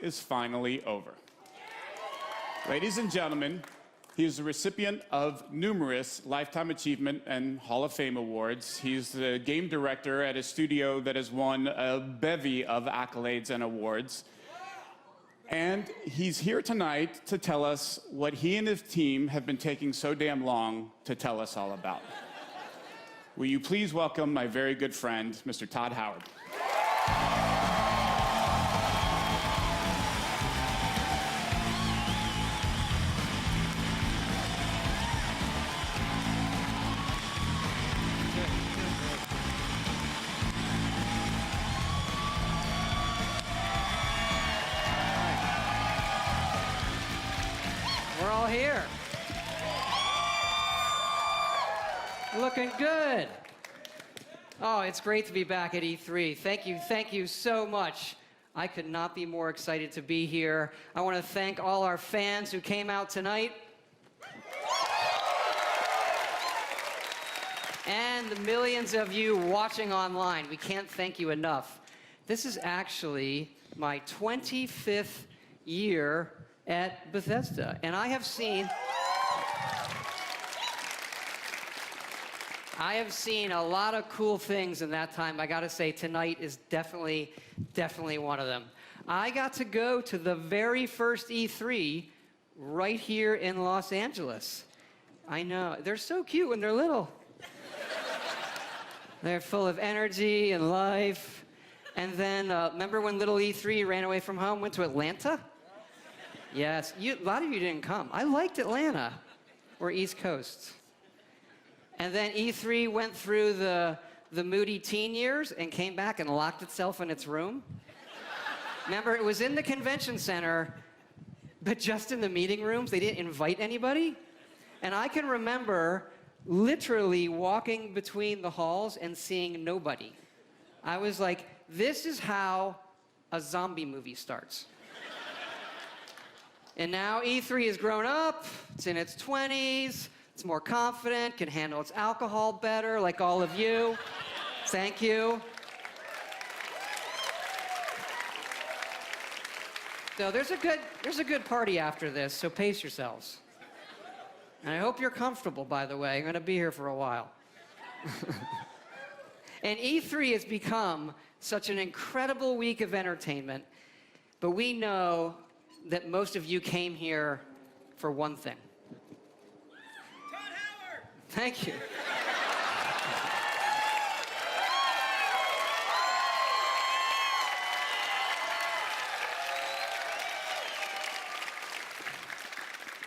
is finally over. Ladies and gentlemen, he is the recipient of numerous Lifetime Achievement and Hall of Fame awards. He's the game director at a studio that has won a bevy of accolades and awards. And he's here tonight to tell us what he and his team have been taking so damn long to tell us all about. Will you please welcome my very good friend, Mr. Todd Howard. We're all here. Looking good. Oh, it's great to be back at E3. Thank you so much. I could not be more excited to be here. I want to thank all our fans who came out tonight. And the millions of you watching online. We can't thank you enough. This is actually my 25th year at Bethesda, and I have seen a lot of cool things in that time. I gotta say, tonight is definitely one of them. I got to go to the very first E3 right here in Los Angeles. I know, they're so cute when they're little. They're full of energy and life. And then, remember when little E3 ran away from home, went to Atlanta? Yes, a lot of you didn't come. I liked Atlanta, or East Coast. And then E3 went through the moody teen years and came back and locked itself in its room. Remember, it was in the convention center, but just in the meeting rooms. They didn't invite anybody. And I can remember literally walking between the halls and seeing nobody. I was like, this is how a zombie movie starts. And now E3 has grown up, it's in its 20s, it's more confident, can handle its alcohol better, like all of you. Thank you. So there's a good party after this, so pace yourselves. And I hope you're comfortable, by the way. I'm gonna be here for a while. And E3 has become such an incredible week of entertainment, but we know that most of you came here for one thing. Todd Howard! Thank you.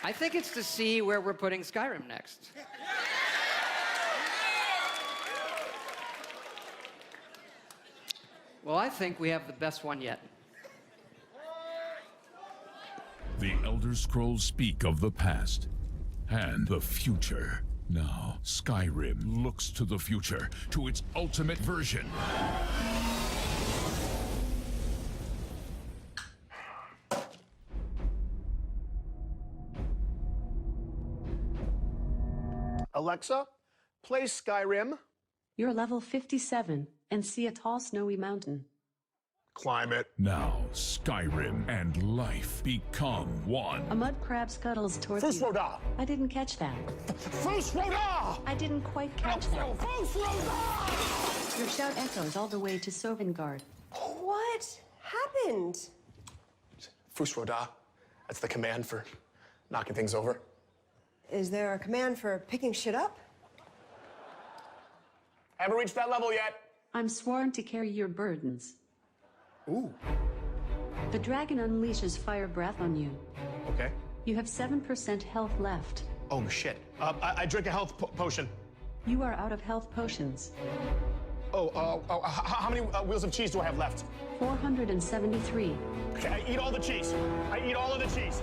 I think it's to see where we're putting Skyrim next. Well, I think we have the best one yet. The Elder Scrolls speak of the past and the future. Now, Skyrim looks to the future, to its ultimate version. Alexa, play Skyrim. You're level 57 and see a tall snowy mountain. Climb it. Now, Skyrim and life become one. A mud crab scuttles towards First you. Roda! I didn't catch that. First Roda! I didn't quite catch that. First Roda! Your shout echoes all the way to Sovngarde. What happened? First Roda. That's the command for knocking things over. Is there a command for picking shit up? Haven't reached that level yet. I'm sworn to carry your burdens. Ooh. The dragon unleashes fire breath on you. Okay. You have 7% health left. Oh, shit. I drink a health potion. You are out of health potions. How many wheels of cheese do I have left? 473. Okay, I eat all the cheese. I eat all of the cheese.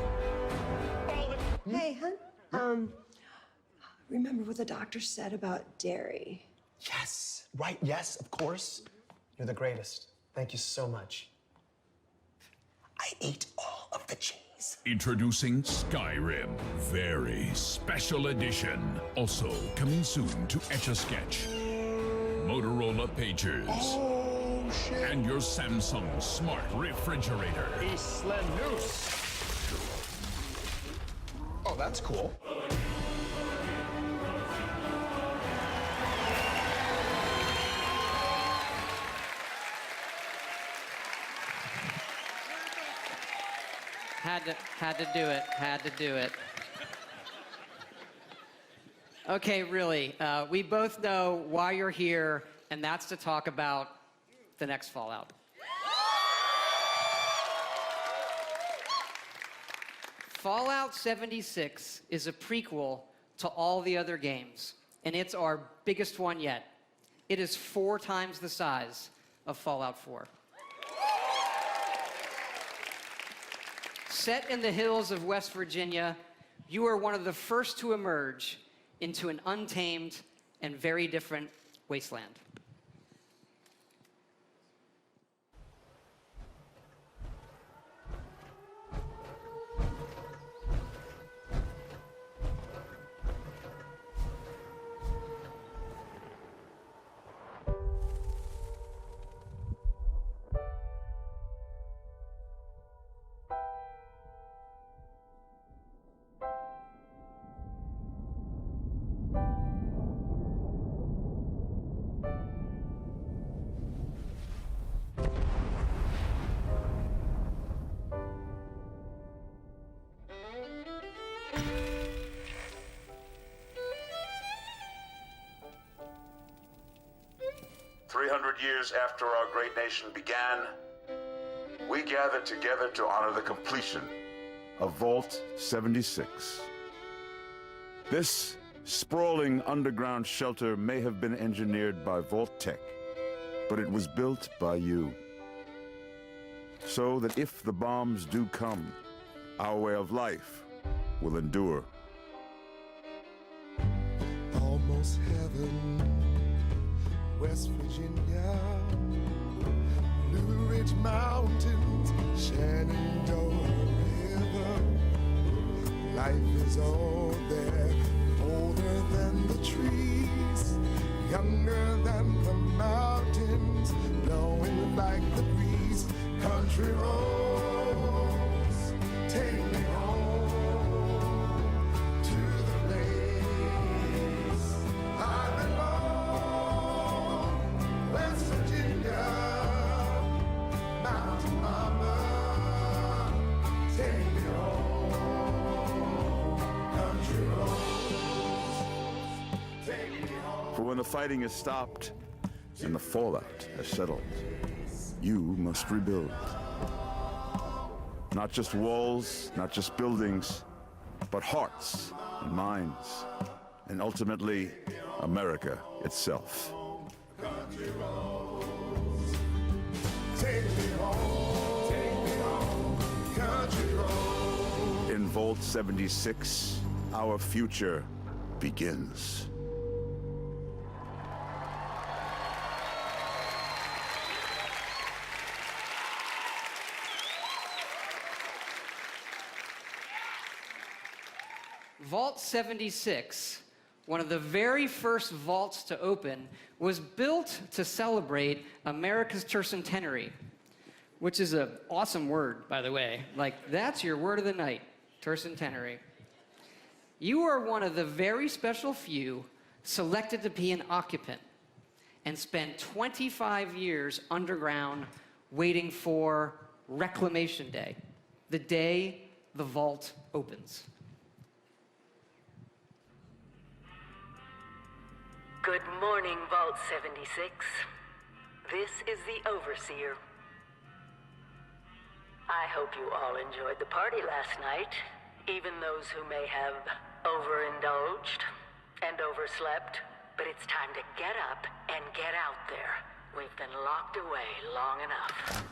All of it. Hey, hun. Remember what the doctor said about dairy? Yes. Right, yes, of course. You're the greatest. Thank you so much. I ate all of the cheese. Introducing Skyrim, very special edition. Also coming soon to Etch-a-Sketch. Motorola Pagers. Oh, And your Samsung smart refrigerator. Oh, that's cool. Had to do it. Okay, really, we both know why you're here, and that's to talk about the next Fallout. Fallout 76 is a prequel to all the other games, and it's our biggest one yet. It is 4 times the size of Fallout 4. Set in the hills of West Virginia, you are one of the first to emerge into an untamed and very different wasteland. Years after our great nation began, we gathered together to honor the completion of Vault 76. This sprawling underground shelter may have been engineered by Vault Tech, but it was built by you. So that if the bombs do come, our way of life will endure. Almost heaven. West Virginia, Blue Ridge Mountains, Shenandoah River. Life is all there, older than the trees, younger than the mountains, blowing like the breeze. Country roads, take me home to the place I belong. West Virginia, Mountain Mama, take me home. Country roads, take me home. For when the fighting is stopped and the fallout has settled, you must rebuild. Not just walls, not just buildings, but hearts and minds, and ultimately, America itself. Country roads, take me home, country roads. In Vault 76, our future begins. Vault 76, one of the very first vaults to open, was built to celebrate America's tercentenary, which is an awesome word, by the way. Like, that's your word of the night, tercentenary. You are one of the very special few selected to be an occupant and spent 25 years underground waiting for Reclamation Day, the day the vault opens. Good morning, Vault 76. This is the Overseer. I hope you all enjoyed the party last night, even those who may have overindulged and overslept. But it's time to get up and get out there. We've been locked away long enough.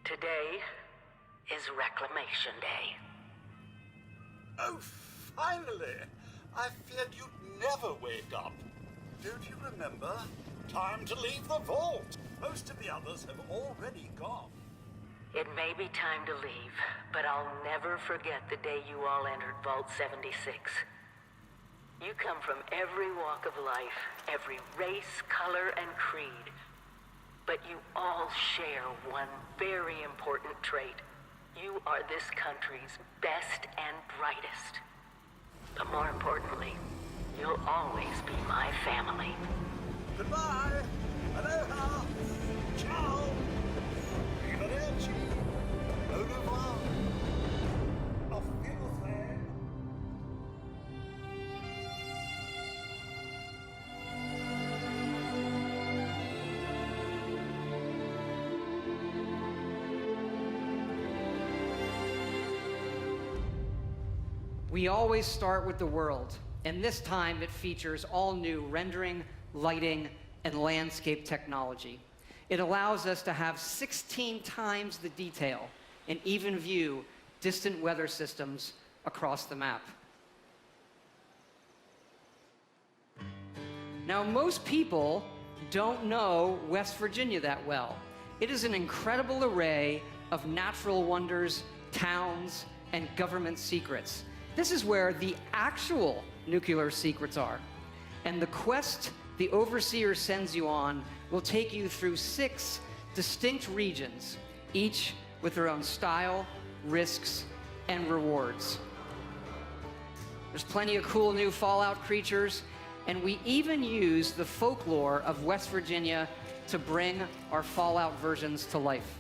Today is Reclamation Day. Oh, finally! I feared you'd never wake up. Don't you remember? Time to leave the vault. Most of the others have already gone. It may be time to leave, but I'll never forget the day you all entered Vault 76. You come from every walk of life, every race, color, and creed. But you all share one very important trait. You are this country's best and brightest. But more importantly, you'll always be my family. Goodbye. Aloha. Ciao. Arrivederci. Au revoir. Auf Wiedersehen. We always start with the world, and this time it features all new rendering, lighting, and landscape technology. It allows us to have 16 times the detail and even view distant weather systems across the map. Now, most people don't know West Virginia that well. It is an incredible array of natural wonders, towns, and government secrets. This is where the actual nuclear secrets are. And the quest the Overseer sends you on will take you through 6 distinct regions, each with their own style, risks, and rewards. There's plenty of cool new Fallout creatures, and we even use the folklore of West Virginia to bring our Fallout versions to life.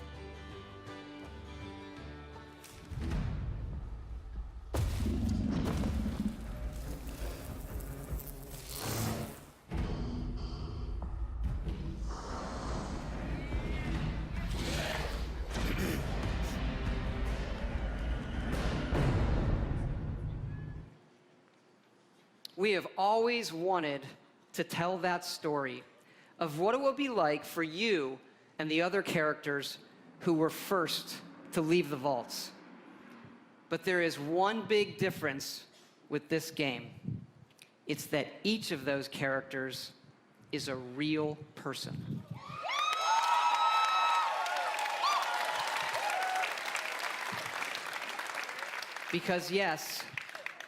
We have always wanted to tell that story of what it will be like for you and the other characters who were first to leave the vaults. But there is one big difference with this game. It's that each of those characters is a real person. Because yes,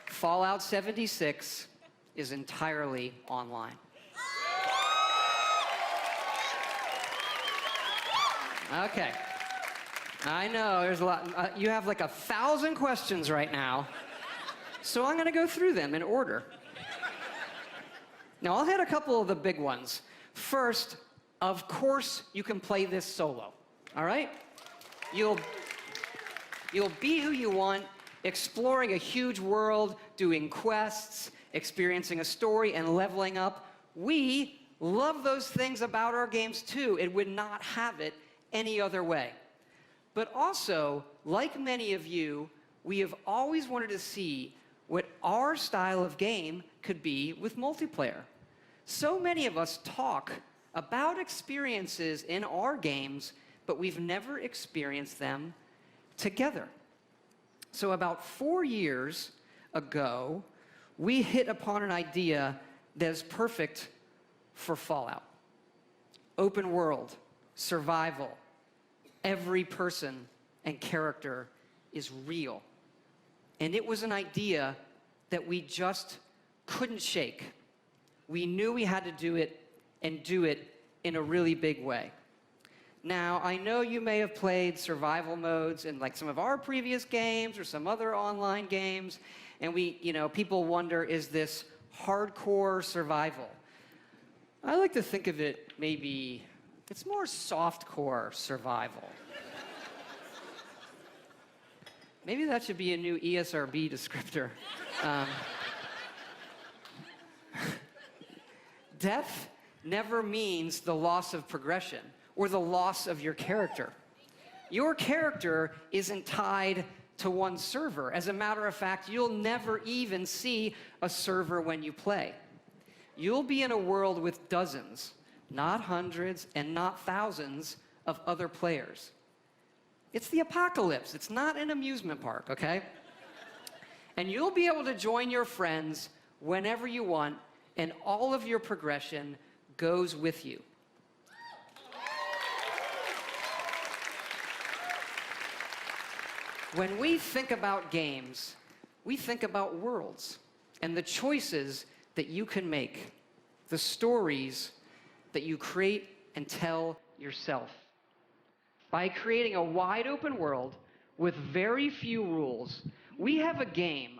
Fallout 76 is entirely online. Okay. I know, there's a lot. You have like 1,000 questions right now. So I'm going to go through them in order. Now, I'll hit a couple of the big ones. First, of course, you can play this solo. All right? You'll be who you want, exploring a huge world, doing quests, experiencing a story, and leveling up. We love those things about our games too. It would not have it any other way. But also, like many of you, we have always wanted to see what our style of game could be with multiplayer. So many of us talk about experiences in our games, but we've never experienced them together. So about 4 years ago, we hit upon an idea that is perfect for Fallout. Open world, survival, every person and character is real. And it was an idea that we just couldn't shake. We knew we had to do it and do it in a really big way. Now, I know you may have played survival modes in like some of our previous games or some other online games, and people wonder, is this hardcore survival? I like to think of it maybe, it's more softcore survival. Maybe that should be a new ESRB descriptor. Death never means the loss of progression or the loss of your character. Your character isn't tied to one server. As a matter of fact, you'll never even see a server when you play. You'll be in a world with dozens, not hundreds and not thousands of other players. It's the apocalypse. It's not an amusement park, okay? And you'll be able to join your friends whenever you want, and all of your progression goes with you. When we think about games, we think about worlds and the choices that you can make, the stories that you create and tell yourself. By creating a wide open world with very few rules, we have a game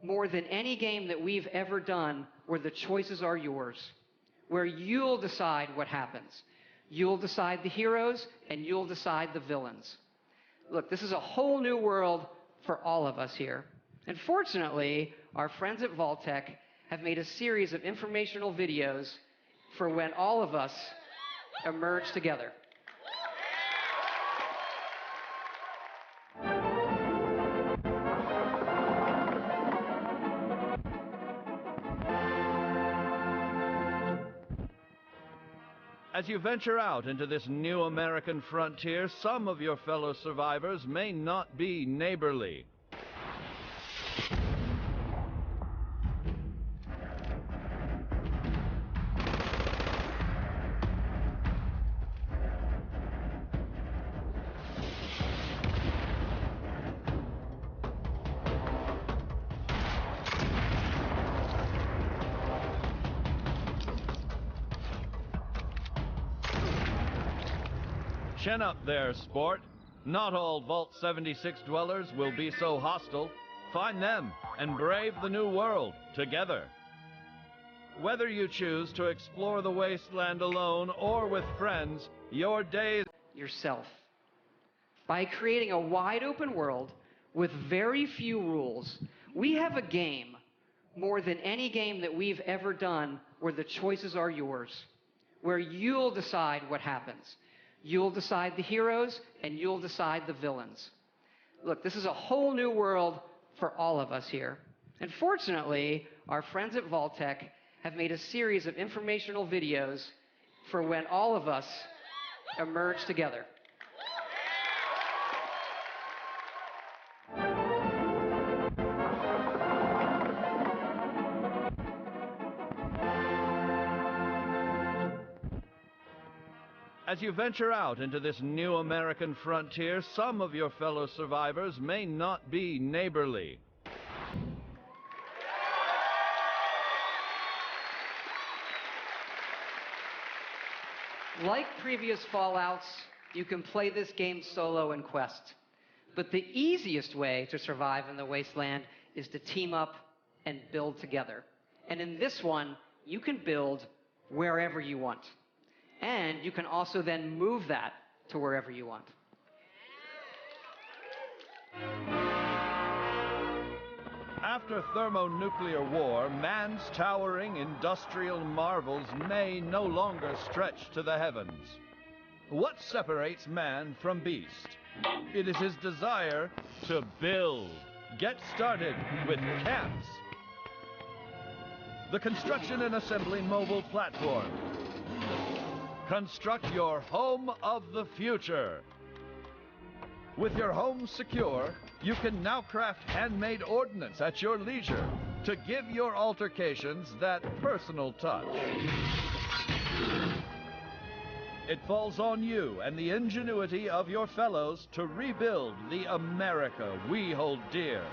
more than any game that we've ever done where the choices are yours, where you'll decide what happens. You'll decide the heroes and you'll decide the villains. Look, this is a whole new world for all of us here. And fortunately, our friends at Vault-Tec have made a series of informational videos for when all of us emerge together. As you venture out into this new American frontier, some of your fellow survivors may not be neighborly. Chin up there, sport. Not all Vault 76 dwellers will be so hostile. Find them and brave the new world together. Whether you choose to explore the wasteland alone or with friends, your days yourself. By creating a wide open world with very few rules, we have a game more than any game that we've ever done where the choices are yours, where you'll decide what happens. You'll decide the heroes, and you'll decide the villains. Look, this is a whole new world for all of us here. And fortunately, our friends at Vault-Tec have made a series of informational videos for when all of us emerge together. As you venture out into this new American frontier, some of your fellow survivors may not be neighborly. Like previous Fallouts, you can play this game solo in Quest. But the easiest way to survive in the wasteland is to team up and build together. And in this one, you can build wherever you want. And you can also then move that to wherever you want. After thermonuclear war, man's towering industrial marvels may no longer stretch to the heavens. What separates man from beast? It is his desire to build. Get started with camps. The construction and assembly mobile platform. Construct your home of the future. With your home secure, you can now craft handmade ordnance at your leisure to give your altercations that personal touch. It falls on you and the ingenuity of your fellows to rebuild the America we hold dear.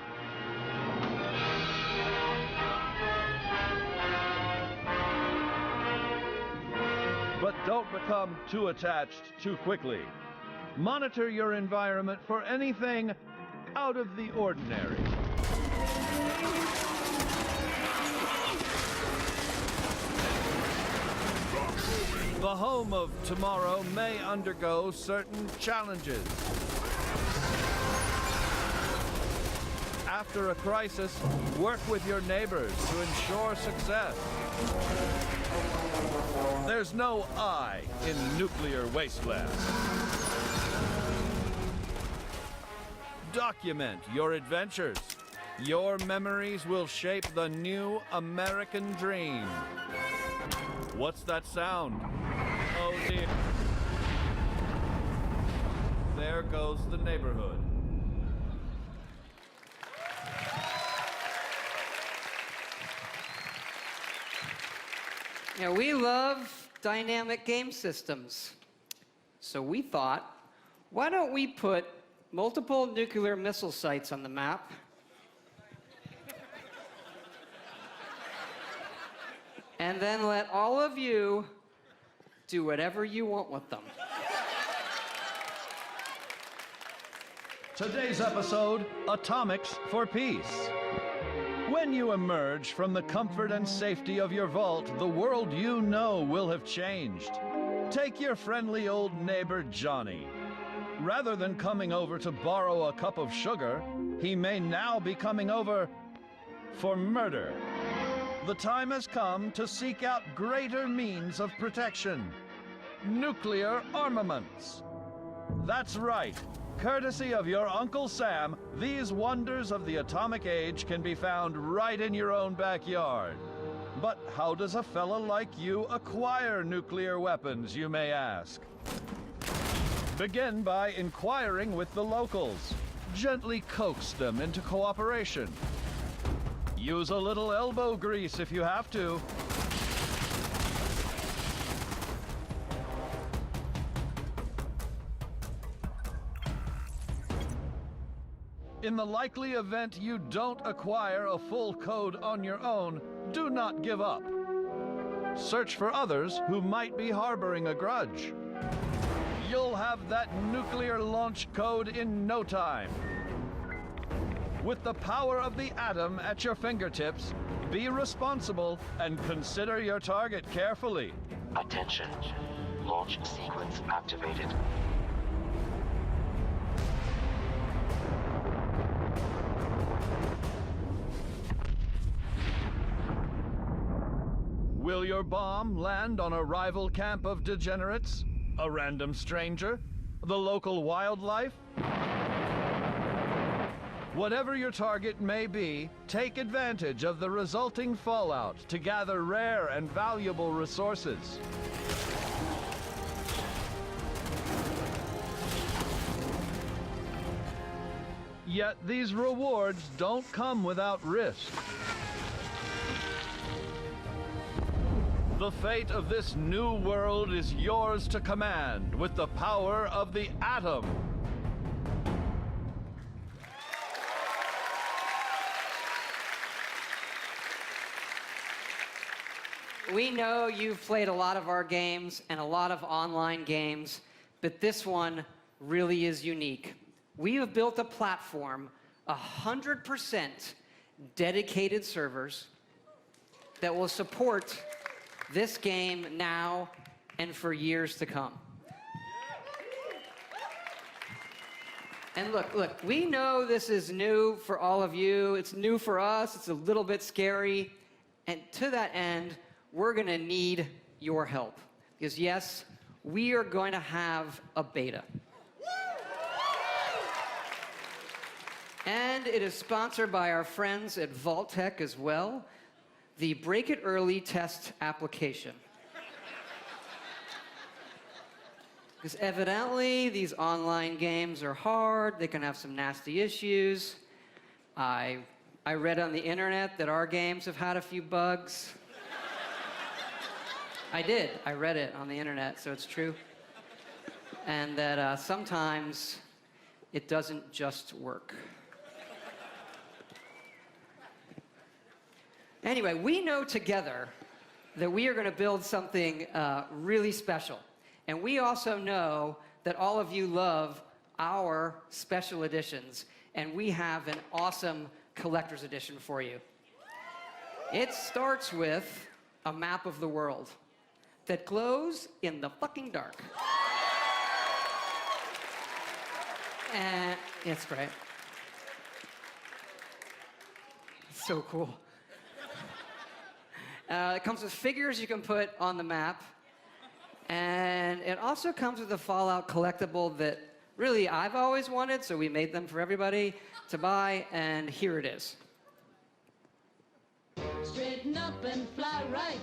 But don't become too attached too quickly. Monitor your environment for anything out of the ordinary. The home of tomorrow may undergo certain challenges. After a crisis, work with your neighbors to ensure success. There's no I in nuclear wasteland. Document your adventures. Your memories will shape the new American dream. What's that sound? Oh dear. There goes the neighborhood. Yeah, we love dynamic game systems. So we thought, why don't we put multiple nuclear missile sites on the map. And then let all of you do whatever you want with them. Today's episode, Atomics for Peace. When you emerge from the comfort and safety of your vault, the world you know will have changed. Take your friendly old neighbor, Johnny. Rather than coming over to borrow a cup of sugar, he may now be coming over for murder. The time has come to seek out greater means of protection. Nuclear armaments. That's right. Courtesy of your Uncle Sam, these wonders of the atomic age can be found right in your own backyard. But how does a fella like you acquire nuclear weapons, you may ask? Begin by inquiring with the locals. Gently coax them into cooperation. Use a little elbow grease if you have to. In the likely event you don't acquire a full code on your own, do not give up. Search for others who might be harboring a grudge. You'll have that nuclear launch code in no time. With the power of the atom at your fingertips, be responsible and consider your target carefully. Attention. Launch sequence activated. Will your bomb land on a rival camp of degenerates? A random stranger? The local wildlife? Whatever your target may be, take advantage of the resulting fallout to gather rare and valuable resources. Yet these rewards don't come without risk. The fate of this new world is yours to command with the power of the atom. We know you've played a lot of our games and a lot of online games, but this one really is unique. We have built a platform, 100% dedicated servers that will support this game now and for years to come. And look, we know this is new for all of you. It's new for us. It's a little bit scary. And to that end, we're going to need your help. Because yes, we are going to have a beta. And it is sponsored by our friends at Vault-Tec as well. The Break It Early test application. Because evidently, these online games are hard. They can have some nasty issues. I read on the internet that our games have had a few bugs. I did. I read it on the internet, so it's true. And that sometimes it doesn't just work. Anyway, we know together that we are going to build something really special. And we also know that all of you love our special editions. And we have an awesome collector's edition for you. It starts with a map of the world that glows in the fucking dark. And it's great. It's so cool. It comes with figures you can put on the map. And it also comes with a Fallout collectible that really I've always wanted, so we made them for everybody to buy, and here it is. Straighten up and fly right.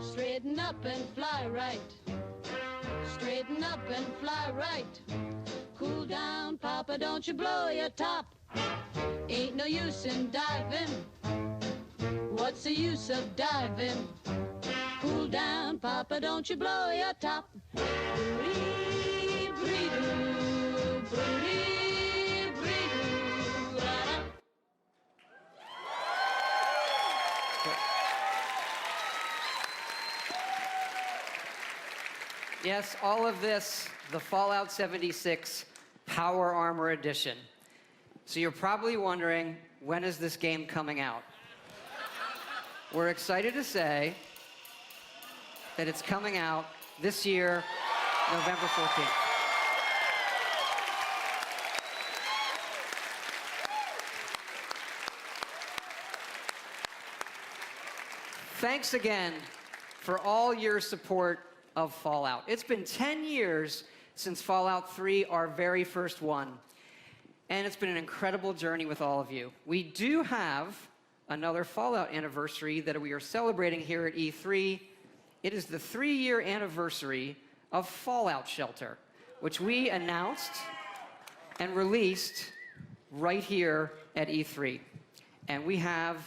Straighten up and fly right. Straighten up and fly right. Cool down, Papa, don't you blow your top. Ain't no use in diving. What's the use of diving? Cool down, Papa, don't you blow your top. Bree, bree, doo, bree. Yes, all of this, the Fallout 76 Power Armor Edition. So you're probably wondering, when is this game coming out? We're excited to say that it's coming out this year, November 14th. Thanks again for all your support of Fallout. It's been 10 years since Fallout 3, our very first one, and it's been an incredible journey with all of you. We do have another Fallout anniversary that we are celebrating here at E3. It is the 3-year anniversary of Fallout Shelter, which we announced and released right here at E3. And we have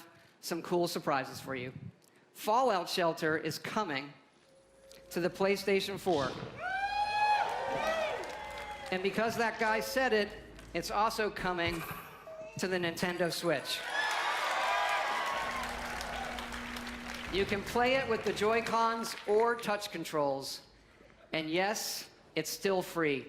some cool surprises for you. Fallout Shelter is coming to the PlayStation 4. And because that guy said it, it's also coming to the Nintendo Switch. You can play it with the Joy-Cons or touch controls. And yes, it's still free.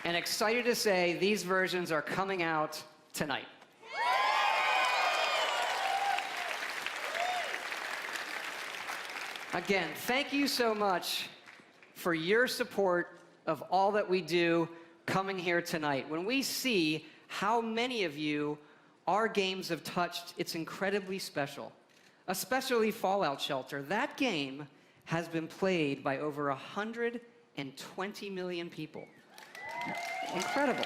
And excited to say these versions are coming out tonight. Again, thank you so much for your support of all that we do coming here tonight. When we see how many of you our games have touched, it's incredibly special. Especially Fallout Shelter. That game has been played by over 120 million people. Incredible.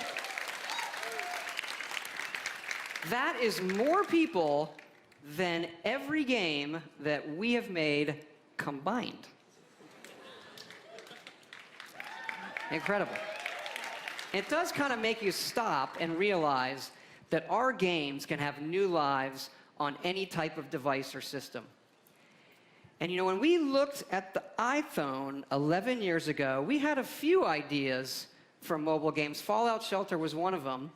That is more people than every game that we have made combined. Incredible. It does kind of make you stop and realize that our games can have new lives on any type of device or system. And you know, when we looked at the iPhone 11 years ago, we had a few ideas for mobile games. Fallout Shelter was one of them,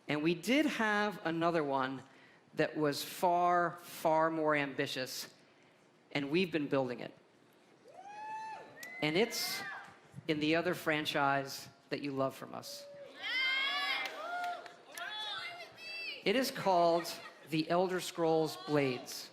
and we did have another one that was far, far more ambitious, and we've been building it. And it's in the other franchise that you love from us. It is called The Elder Scrolls Blades.